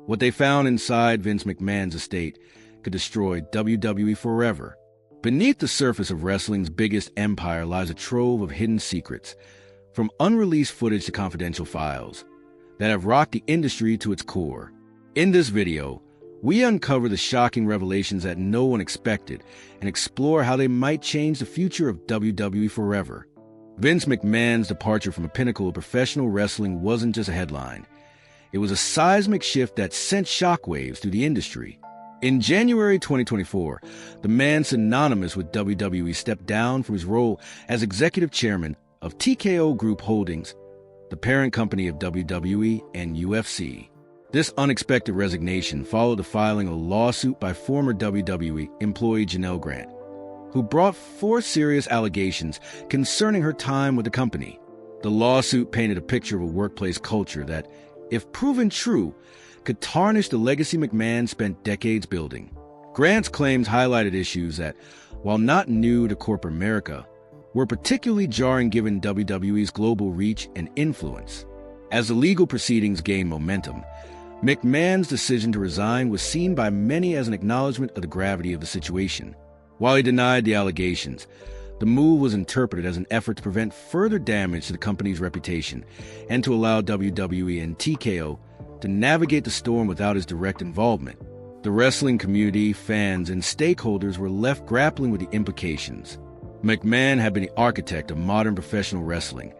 What they found inside Vince McMahon's estate could destroy WWE forever. Beneath the surface of wrestling's biggest empire lies a trove of hidden secrets, from unreleased footage to confidential files, that have rocked the industry to its core. In this video, we uncover the shocking revelations that no one expected and explore how they might change the future of WWE forever. Vince McMahon's departure from a pinnacle of professional wrestling wasn't just a headline. It was a seismic shift that sent shockwaves through the industry. In January 2024, the man synonymous with WWE stepped down from his role as executive chairman of TKO Group Holdings, the parent company of WWE and UFC. This unexpected resignation followed the filing of a lawsuit by former WWE employee Janelle Grant, who brought forth serious allegations concerning her time with the company. The lawsuit painted a picture of a workplace culture that, if proven true, could tarnish the legacy McMahon spent decades building. Grant's claims highlighted issues that, while not new to corporate America, were particularly jarring given WWE's global reach and influence. As the legal proceedings gained momentum, McMahon's decision to resign was seen by many as an acknowledgement of the gravity of the situation. While he denied the allegations, the move was interpreted as an effort to prevent further damage to the company's reputation and to allow WWE and TKO to navigate the storm without his direct involvement. The wrestling community, fans, and stakeholders were left grappling with the implications. McMahon had been the architect of modern professional wrestling,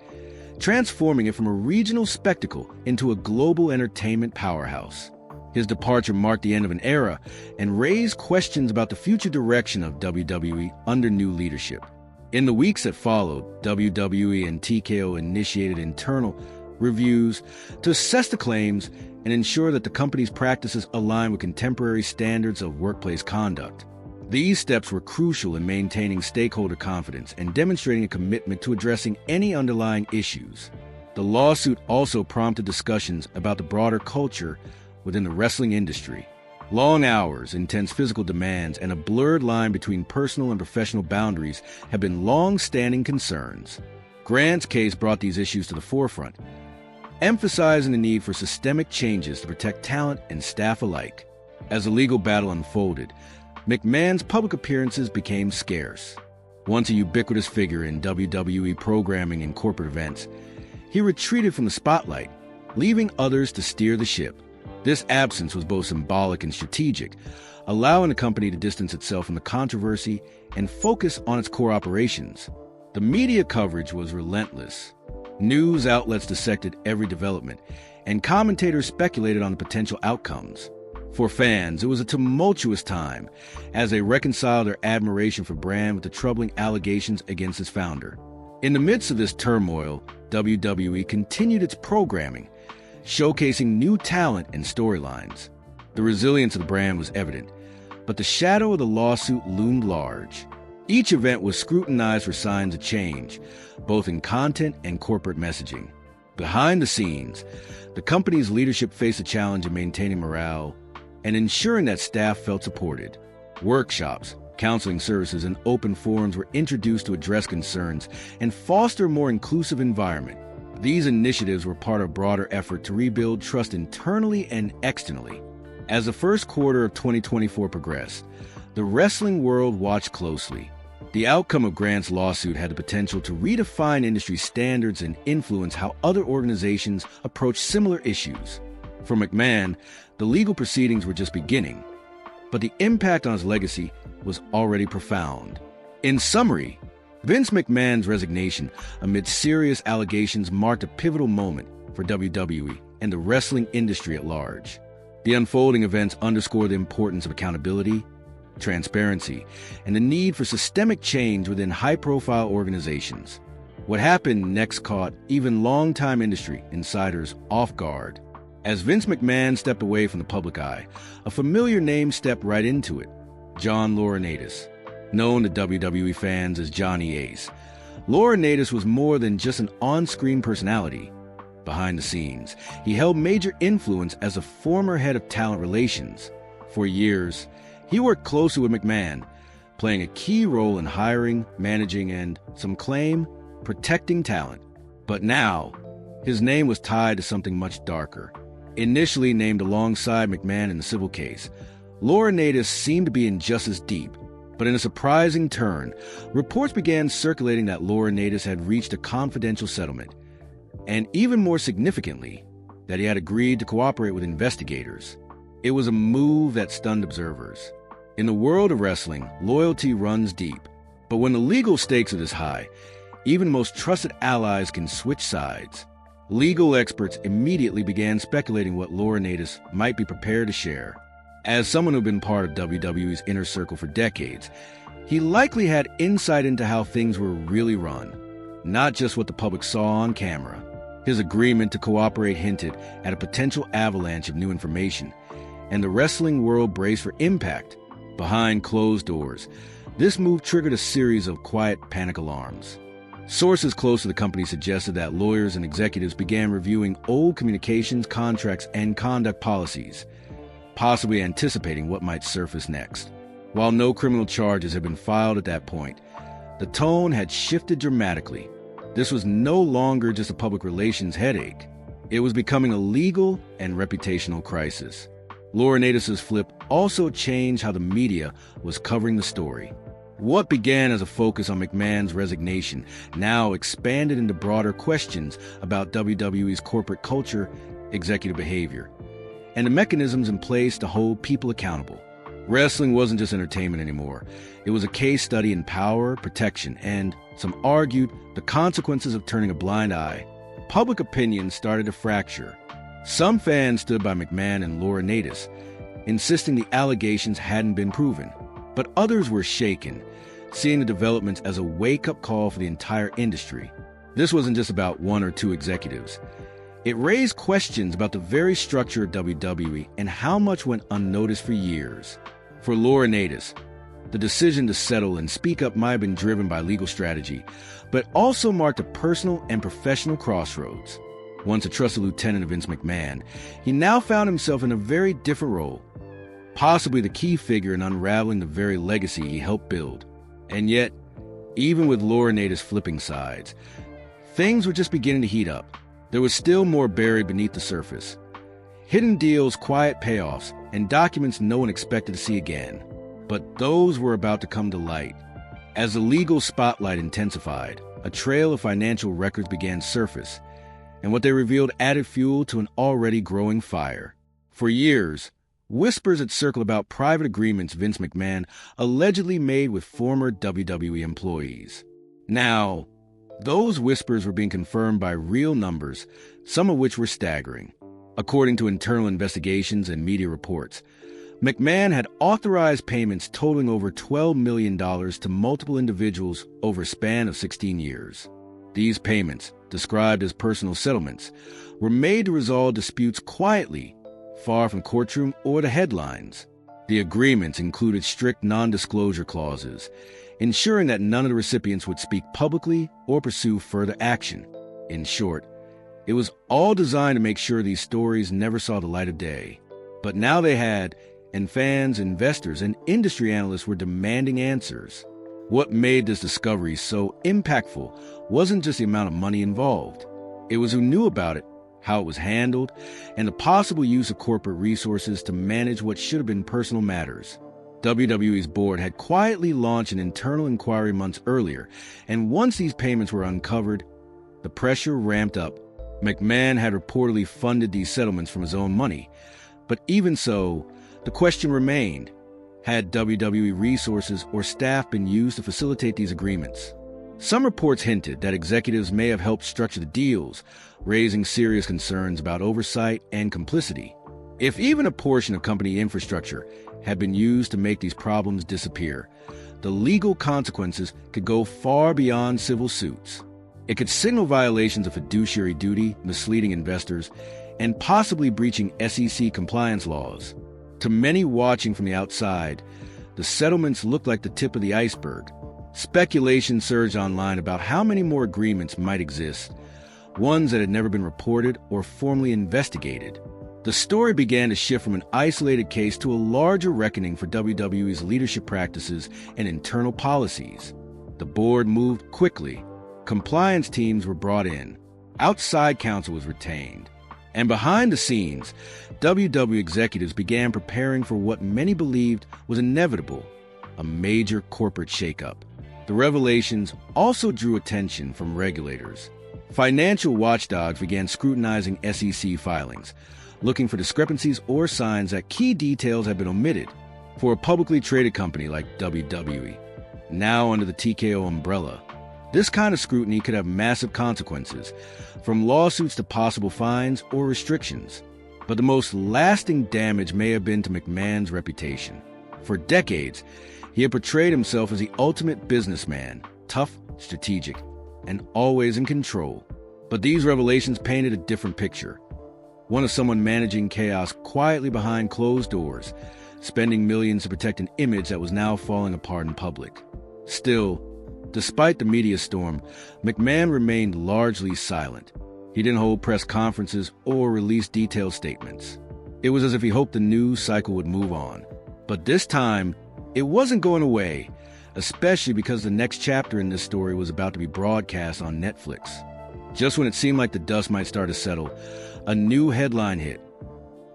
transforming it from a regional spectacle into a global entertainment powerhouse. His departure marked the end of an era and raised questions about the future direction of WWE under new leadership. In the weeks that followed, WWE and TKO initiated internal reviews to assess the claims and ensure that the company's practices align with contemporary standards of workplace conduct. These steps were crucial in maintaining stakeholder confidence and demonstrating a commitment to addressing any underlying issues. The lawsuit also prompted discussions about the broader culture within the wrestling industry. Long hours, intense physical demands, and a blurred line between personal and professional boundaries have been long-standing concerns. Grant's case brought these issues to the forefront, emphasizing the need for systemic changes to protect talent and staff alike. As the legal battle unfolded, McMahon's public appearances became scarce. Once a ubiquitous figure in WWE programming and corporate events, he retreated from the spotlight, leaving others to steer the ship. This absence was both symbolic and strategic, allowing the company to distance itself from the controversy and focus on its core operations. The media coverage was relentless. News outlets dissected every development, and commentators speculated on the potential outcomes. For fans, it was a tumultuous time as they reconciled their admiration for Brand with the troubling allegations against its founder. In the midst of this turmoil, WWE continued its programming, showcasing new talent and storylines. The resilience of the brand was evident, but the shadow of the lawsuit loomed large. Each event was scrutinized for signs of change, both in content and corporate messaging. Behind the scenes, the company's leadership faced a challenge in maintaining morale and ensuring that staff felt supported. Workshops, counseling services, and open forums were introduced to address concerns and foster a more inclusive environment. These initiatives were part of a broader effort to rebuild trust internally and externally. As the first quarter of 2024 progressed, the wrestling world watched closely. The outcome of Grant's lawsuit had the potential to redefine industry standards and influence how other organizations approach similar issues. For McMahon, the legal proceedings were just beginning, but the impact on his legacy was already profound. In summary, Vince McMahon's resignation amid serious allegations marked a pivotal moment for WWE and the wrestling industry at large. The unfolding events underscore the importance of accountability, transparency, and the need for systemic change within high-profile organizations. What happened next caught even longtime industry insiders off guard. As Vince McMahon stepped away from the public eye, a familiar name stepped right into it: John Laurinaitis. Known to WWE fans as Johnny Ace, Laurinaitis was more than just an on-screen personality. Behind the scenes, he held major influence as a former head of talent relations. For years, he worked closely with McMahon, playing a key role in hiring, managing, and, some claim, protecting talent. But now, his name was tied to something much darker: Initially named alongside McMahon in the civil case, Laurinaitis seemed to be in just as deep. But in a surprising turn, reports began circulating that Laurinaitis had reached a confidential settlement, and even more significantly, that he had agreed to cooperate with investigators. It was a move that stunned observers. In the world of wrestling, loyalty runs deep, but when the legal stakes are this high, even most trusted allies can switch sides. Legal experts immediately began speculating what Laurinaitis might be prepared to share. As someone who'd been part of WWE's inner circle for decades, he likely had insight into how things were really run, not just what the public saw on camera. His agreement to cooperate hinted at a potential avalanche of new information, and the wrestling world braced for impact. Behind closed doors, this move triggered a series of quiet panic alarms. Sources close to the company suggested that lawyers and executives began reviewing old communications, contracts, and conduct policies, possibly anticipating what might surface next. While no criminal charges had been filed at that point, the tone had shifted dramatically. This was no longer just a public relations headache. It was becoming a legal and reputational crisis. Laurinaitis' flip also changed how the media was covering the story. What began as a focus on McMahon's resignation now expanded into broader questions about WWE's corporate culture, executive behavior, and the mechanisms in place to hold people accountable. Wrestling wasn't just entertainment anymore. It was a case study in power, protection, and, some argued, the consequences of turning a blind eye. Public opinion started to fracture. Some fans stood by McMahon and Laurinaitis, insisting the allegations hadn't been proven. But others were shaken, seeing the developments as a wake-up call for the entire industry. This wasn't just about one or two executives. It raised questions about the very structure of WWE and how much went unnoticed for years. For Laurinaitis, the decision to settle and speak up might have been driven by legal strategy, but also marked a personal and professional crossroads. Once a trusted lieutenant of Vince McMahon, he now found himself in a very different role, possibly the key figure in unraveling the very legacy he helped build. And yet, even with Laurinaitis flipping sides, things were just beginning to heat up. There was still more buried beneath the surface. Hidden deals, quiet payoffs, and documents no one expected to see again. But those were about to come to light. As the legal spotlight intensified, a trail of financial records began to surface, and what they revealed added fuel to an already growing fire. For years, whispers had circled about private agreements Vince McMahon allegedly made with former WWE employees. Now, those whispers were being confirmed by real numbers, some of which were staggering. According to internal investigations and media reports, McMahon had authorized payments totaling over $12 million to multiple individuals over a span of 16 years. These payments, described as personal settlements, were made to resolve disputes quietly, far from courtroom or the headlines. The agreements included strict non-disclosure clauses, ensuring that none of the recipients would speak publicly or pursue further action. In short, it was all designed to make sure these stories never saw the light of day. But now they had, and fans, investors, and industry analysts were demanding answers. What made this discovery so impactful wasn't just the amount of money involved. It was who knew about it, how it was handled, and the possible use of corporate resources to manage what should have been personal matters. WWE's board had quietly launched an internal inquiry months earlier, and once these payments were uncovered, the pressure ramped up. McMahon had reportedly funded these settlements from his own money, but even so, the question remained, had WWE resources or staff been used to facilitate these agreements? Some reports hinted that executives may have helped structure the deals, raising serious concerns about oversight and complicity. If even a portion of company infrastructure had been used to make these problems disappear, the legal consequences could go far beyond civil suits. It could signal violations of fiduciary duty, misleading investors, and possibly breaching SEC compliance laws. To many watching from the outside, the settlements looked like the tip of the iceberg. Speculation surged online about how many more agreements might exist, ones that had never been reported or formally investigated. The story began to shift from an isolated case to a larger reckoning for WWE's leadership practices and internal policies. The board moved quickly. Compliance teams were brought in. Outside counsel was retained. And behind the scenes, WWE executives began preparing for what many believed was inevitable, a major corporate shakeup. The revelations also drew attention from regulators. Financial watchdogs began scrutinizing SEC filings, looking for discrepancies or signs that key details had been omitted. For a publicly traded company like WWE, now under the TKO umbrella, this kind of scrutiny could have massive consequences, from lawsuits to possible fines or restrictions. But the most lasting damage may have been to McMahon's reputation. For decades, he had portrayed himself as the ultimate businessman, tough, strategic, and always in control. But these revelations painted a different picture. One of someone managing chaos quietly behind closed doors, spending millions to protect an image that was now falling apart in public. Still, despite the media storm, McMahon remained largely silent. He didn't hold press conferences or release detailed statements. It was as if he hoped the news cycle would move on. But this time, it wasn't going away, especially because the next chapter in this story was about to be broadcast on Netflix. Just when it seemed like the dust might start to settle, a new headline hit.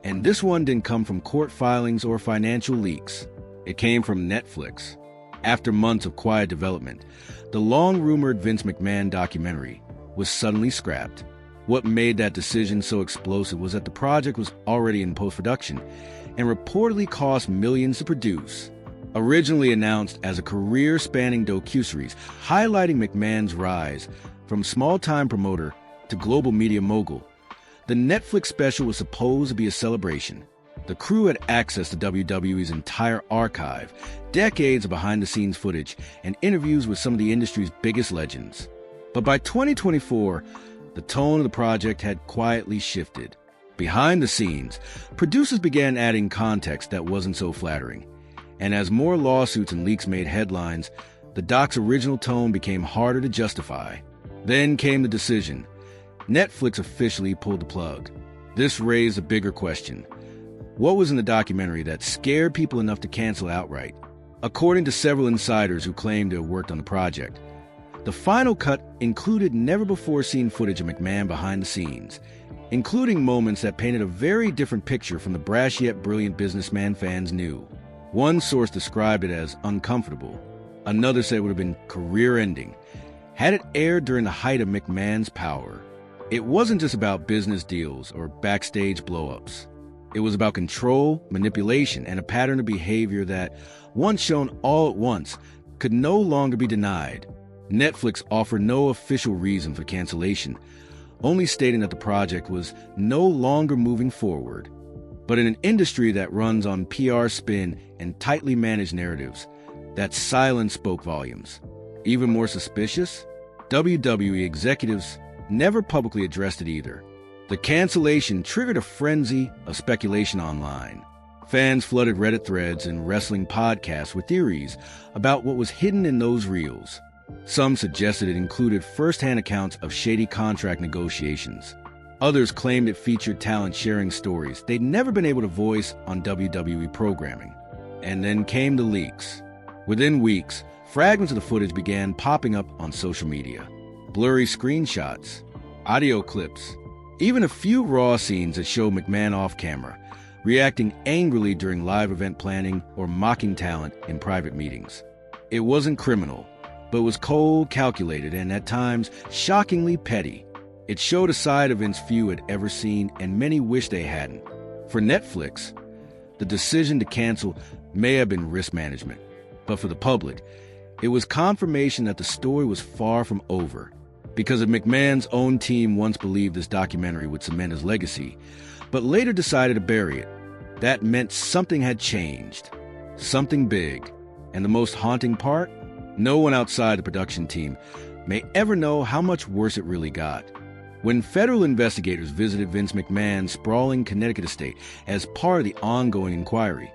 And this one didn't come from court filings or financial leaks. It came from Netflix. After months of quiet development, the long-rumored Vince McMahon documentary was suddenly scrapped. What made that decision so explosive was that the project was already in post-production and reportedly cost millions to produce. Originally announced as a career-spanning docuseries highlighting McMahon's rise from small-time promoter to global media mogul, the Netflix special was supposed to be a celebration. The crew had access to WWE's entire archive, decades of behind-the-scenes footage, and interviews with some of the industry's biggest legends. But by 2024, the tone of the project had quietly shifted. Behind the scenes, producers began adding context that wasn't so flattering. And as more lawsuits and leaks made headlines, the doc's original tone became harder to justify. Then came the decision. Netflix officially pulled the plug. This raised a bigger question. What was in the documentary that scared people enough to cancel outright? According to several insiders who claimed to have worked on the project, the final cut included never-before-seen footage of McMahon behind the scenes, including moments that painted a very different picture from the brash yet brilliant businessman fans knew. One source described it as uncomfortable. Another said it would have been career-ending, had it aired during the height of McMahon's power. It wasn't just about business deals or backstage blow-ups. It was about control, manipulation, and a pattern of behavior that, once shown all at once, could no longer be denied. Netflix offered no official reason for cancellation, only stating that the project was no longer moving forward. But in an industry that runs on PR spin and tightly managed narratives, that silence spoke volumes. Even more suspicious, WWE executives never publicly addressed it either. The cancellation triggered a frenzy of speculation online. Fans flooded Reddit threads and wrestling podcasts with theories about what was hidden in those reels. Some suggested it included first-hand accounts of shady contract negotiations. Others claimed it featured talent sharing stories they'd never been able to voice on WWE programming. And then came the leaks. Within weeks, fragments of the footage began popping up on social media. Blurry screenshots, audio clips, even a few raw scenes that showed McMahon off-camera, reacting angrily during live event planning or mocking talent in private meetings. It wasn't criminal, but was cold, calculated, and at times shockingly petty. It showed a side of Vince few had ever seen, and many wish they hadn't. For Netflix, the decision to cancel may have been risk management, but for the public, it was confirmation that the story was far from over. Because if McMahon's own team once believed this documentary would cement his legacy, but later decided to bury it, that meant something had changed. Something big. And the most haunting part? No one outside the production team may ever know how much worse it really got. When federal investigators visited Vince McMahon's sprawling Connecticut estate as part of the ongoing inquiry,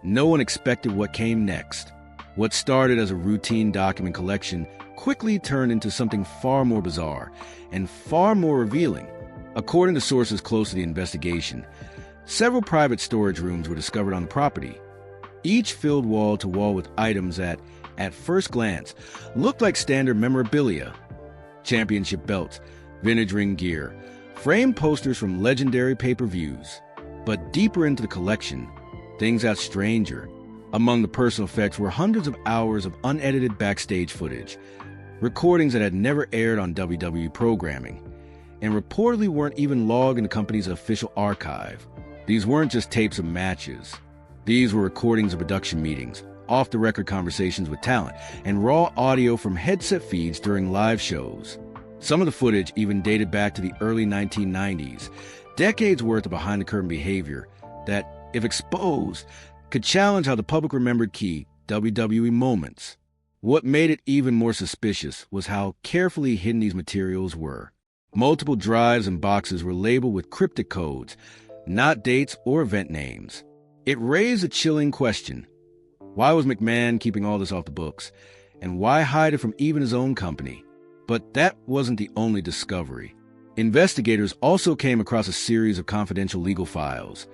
no one expected what came next. What started as a routine document collection quickly turned into something far more bizarre and far more revealing. According to sources close to the investigation, several private storage rooms were discovered on the property, each filled wall to wall with items that, at first glance, looked like standard memorabilia. Championship belts, vintage ring gear, Framed posters from legendary pay-per-views. But deeper into the collection, things got stranger. Among the personal effects were hundreds of hours of unedited backstage footage, recordings that had never aired on WWE programming, and reportedly weren't even logged in the company's official archive. These weren't just tapes of matches. These were recordings of production meetings, off-the-record conversations with talent, and raw audio from headset feeds during live shows. Some of the footage even dated back to the early 1990s, decades worth of behind-the-curtain behavior that, if exposed, could challenge how the public remembered key WWE moments. What made it even more suspicious was how carefully hidden these materials were. Multiple drives and boxes were labeled with cryptic codes, not dates or event names. It raised a chilling question. Why was McMahon keeping all this off the books? And why hide it from even his own company? But that wasn't the only discovery. Investigators also came across a series of confidential legal files,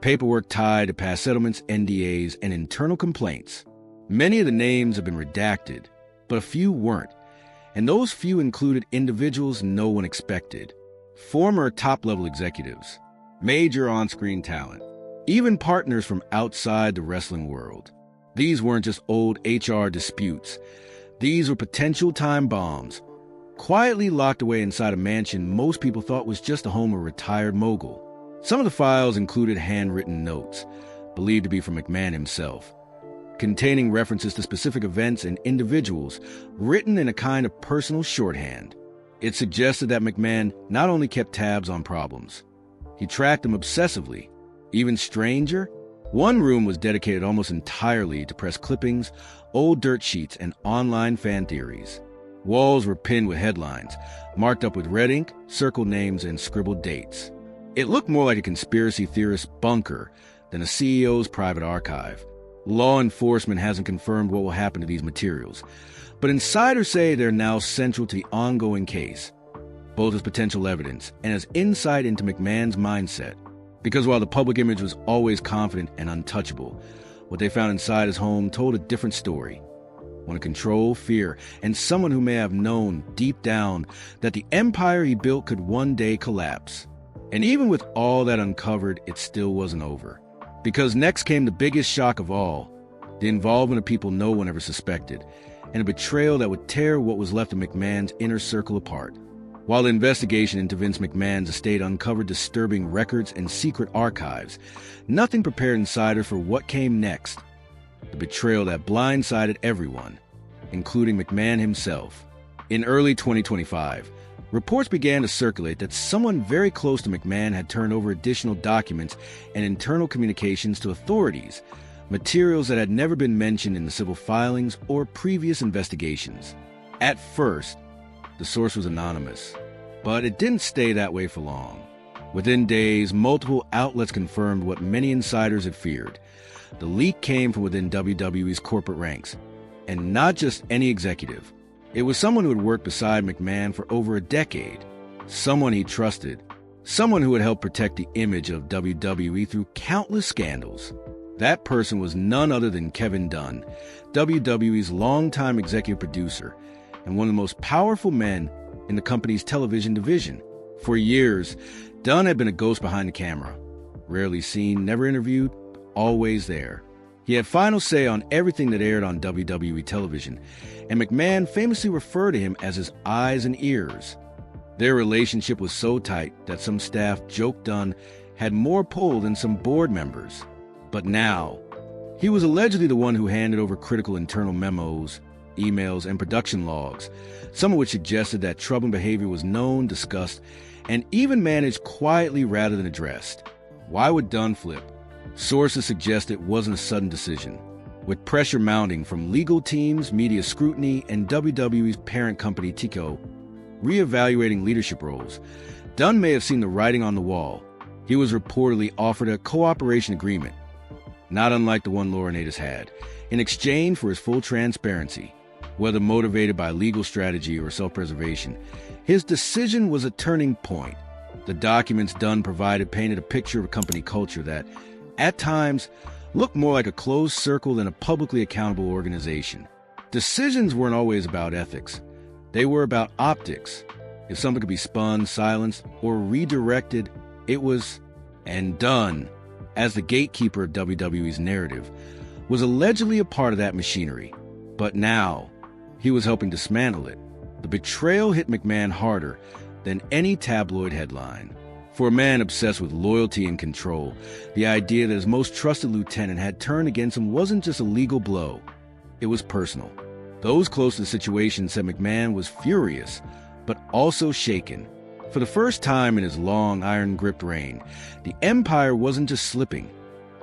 paperwork tied to past settlements, NDAs, and internal complaints. Many of the names have been redacted, but a few weren't, and those few included individuals no one expected. Former top-level executives, major on-screen talent, even partners from outside the wrestling world. These weren't just old HR disputes. These were potential time bombs, quietly locked away inside a mansion most people thought was just the home of a retired mogul. Some of the files included handwritten notes, believed to be from McMahon himself, containing references to specific events and individuals, written in a kind of personal shorthand. It suggested that McMahon not only kept tabs on problems, he tracked them obsessively. Even stranger, one room was dedicated almost entirely to press clippings, old dirt sheets, and online fan theories. Walls were pinned with headlines, marked up with red ink, circled names, and scribbled dates. It looked more like a conspiracy theorist's bunker than a CEO's private archive. Law enforcement hasn't confirmed what will happen to these materials, but insiders say they're now central to the ongoing case, both as potential evidence and as insight into McMahon's mindset. Because while the public image was always confident and untouchable, what they found inside his home told a different story. One of control, fear, and someone who may have known deep down that the empire he built could one day collapse. And even with all that uncovered, it still wasn't over. Because next came the biggest shock of all, the involvement of people no one ever suspected, and a betrayal that would tear what was left of McMahon's inner circle apart. While the investigation into Vince McMahon's estate uncovered disturbing records and secret archives, nothing prepared insiders for what came next. The betrayal that blindsided everyone, including McMahon himself. In early 2025, reports began to circulate that someone very close to McMahon had turned over additional documents and internal communications to authorities, materials that had never been mentioned in the civil filings or previous investigations. At first, the source was anonymous, but it didn't stay that way for long. Within days, multiple outlets confirmed what many insiders had feared. The leak came from within WWE's corporate ranks, and not just any executive. It was someone who had worked beside McMahon for over a decade, someone he trusted, someone who had helped protect the image of WWE through countless scandals. That person was none other than Kevin Dunn, WWE's longtime executive producer, and one of the most powerful men in the company's television division. For years, Dunn had been a ghost behind the camera, rarely seen, never interviewed, always there. He had final say on everything that aired on WWE television, and McMahon famously referred to him as his eyes and ears. Their relationship was so tight that some staff joked Dunn had more pull than some board members. But now, he was allegedly the one who handed over critical internal memos, emails, and production logs, some of which suggested that troubling behavior was known, discussed, and even managed quietly rather than addressed. Why would Dunn flip? Sources suggest it wasn't a sudden decision. With pressure mounting from legal teams, media scrutiny, and WWE's parent company Tico reevaluating leadership roles, Dunn may have seen the writing on the wall. He was reportedly offered a cooperation agreement, not unlike the one Laurinaitis had, in exchange for his full transparency. Whether motivated by legal strategy or self-preservation, his decision was a turning point. The documents Dunn provided painted a picture of a company culture that, at times, looked more like a closed circle than a publicly accountable organization. Decisions weren't always about ethics. They were about optics. If something could be spun, silenced, or redirected, it was and done. As the gatekeeper of WWE's narrative, was allegedly a part of that machinery. But now, he was helping dismantle it. The betrayal hit McMahon harder than any tabloid headline. For a man obsessed with loyalty and control, the idea that his most trusted lieutenant had turned against him wasn't just a legal blow. It was personal. Those close to the situation said McMahon was furious, but also shaken. For the first time in his long, iron-gripped reign, the Empire wasn't just slipping.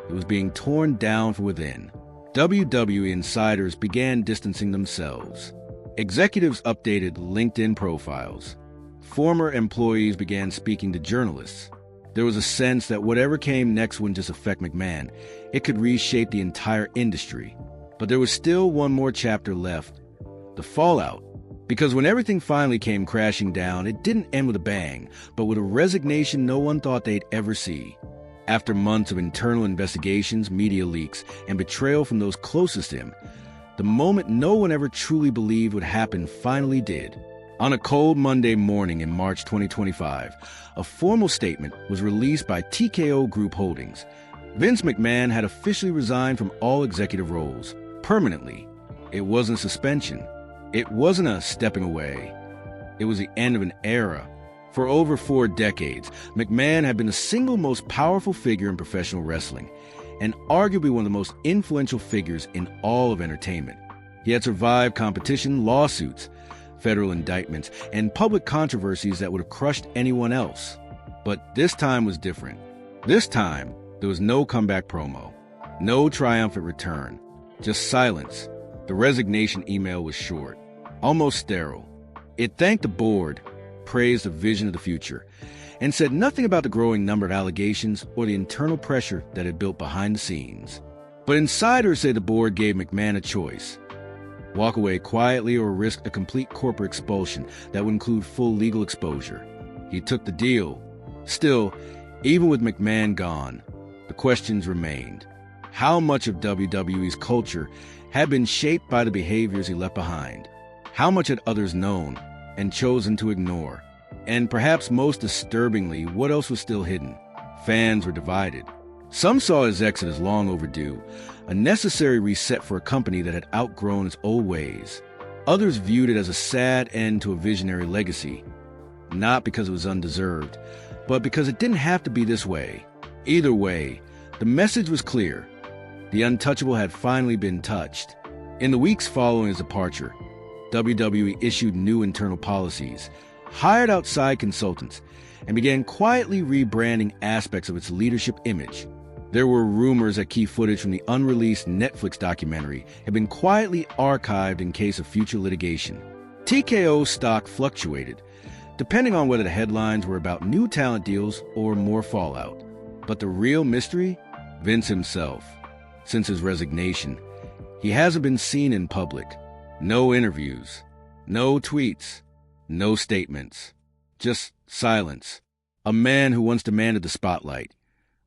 It was being torn down from within. WWE insiders began distancing themselves. Executives updated LinkedIn profiles. Former employees began speaking to journalists. There was a sense that whatever came next wouldn't just affect McMahon. It could reshape the entire industry. But there was still one more chapter left. The fallout. Because when everything finally came crashing down, it didn't end with a bang, but with a resignation no one thought they'd ever see. After months of internal investigations, media leaks, and betrayal from those closest to him, the moment no one ever truly believed would happen finally did. On a cold Monday morning in March 2025, a formal statement was released by TKO Group Holdings. Vince McMahon had officially resigned from all executive roles, permanently. It wasn't suspension. It wasn't a stepping away. It was the end of an era. For over 4 decades, McMahon had been the single most powerful figure in professional wrestling, and arguably one of the most influential figures in all of entertainment. He had survived competition, lawsuits, federal indictments, and public controversies that would have crushed anyone else. But this time was different. This time, there was no comeback promo, no triumphant return, just silence. The resignation email was short, almost sterile. It thanked the board, praised the vision of the future, and said nothing about the growing number of allegations or the internal pressure that had built behind the scenes. But insiders say the board gave McMahon a choice. Walk away quietly or risk a complete corporate expulsion that would include full legal exposure. He took the deal. Still, even with McMahon gone, the questions remained. How much of WWE's culture had been shaped by the behaviors he left behind? How much had others known and chosen to ignore? And perhaps most disturbingly, what else was still hidden? Fans were divided. Some saw his exit as long overdue, a necessary reset for a company that had outgrown its old ways. Others viewed it as a sad end to a visionary legacy, not because it was undeserved, but because it didn't have to be this way. Either way, the message was clear. The untouchable had finally been touched. In the weeks following his departure, WWE issued new internal policies, hired outside consultants, and began quietly rebranding aspects of its leadership image. There were rumors that key footage from the unreleased Netflix documentary had been quietly archived in case of future litigation. TKO stock fluctuated, depending on whether the headlines were about new talent deals or more fallout. But the real mystery? Vince himself. Since his resignation, he hasn't been seen in public. No interviews, no tweets, no statements. Just silence. A man who once demanded the spotlight,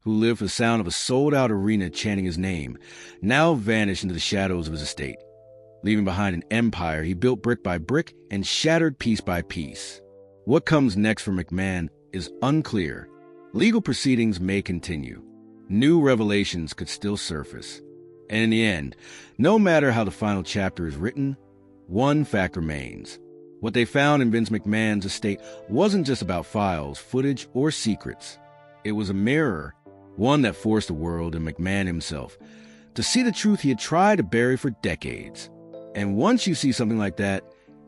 who lived for the sound of a sold-out arena chanting his name, now vanished into the shadows of his estate, leaving behind an empire he built brick by brick and shattered piece by piece. What comes next for McMahon is unclear. Legal proceedings may continue. New revelations could still surface. And in the end, no matter how the final chapter is written, one fact remains. What they found in Vince McMahon's estate wasn't just about files, footage, or secrets. It was a mirror, one that forced the world and McMahon himself to see the truth he had tried to bury for decades. And once you see something like that,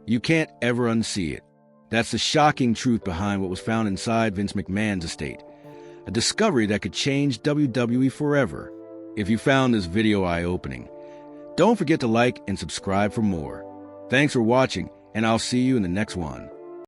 you can't ever unsee it. That's the shocking truth behind what was found inside Vince McMahon's estate, a discovery that could change WWE forever. If you found this video eye-opening, don't forget to like and subscribe for more. Thanks for watching, and I'll see you in the next one.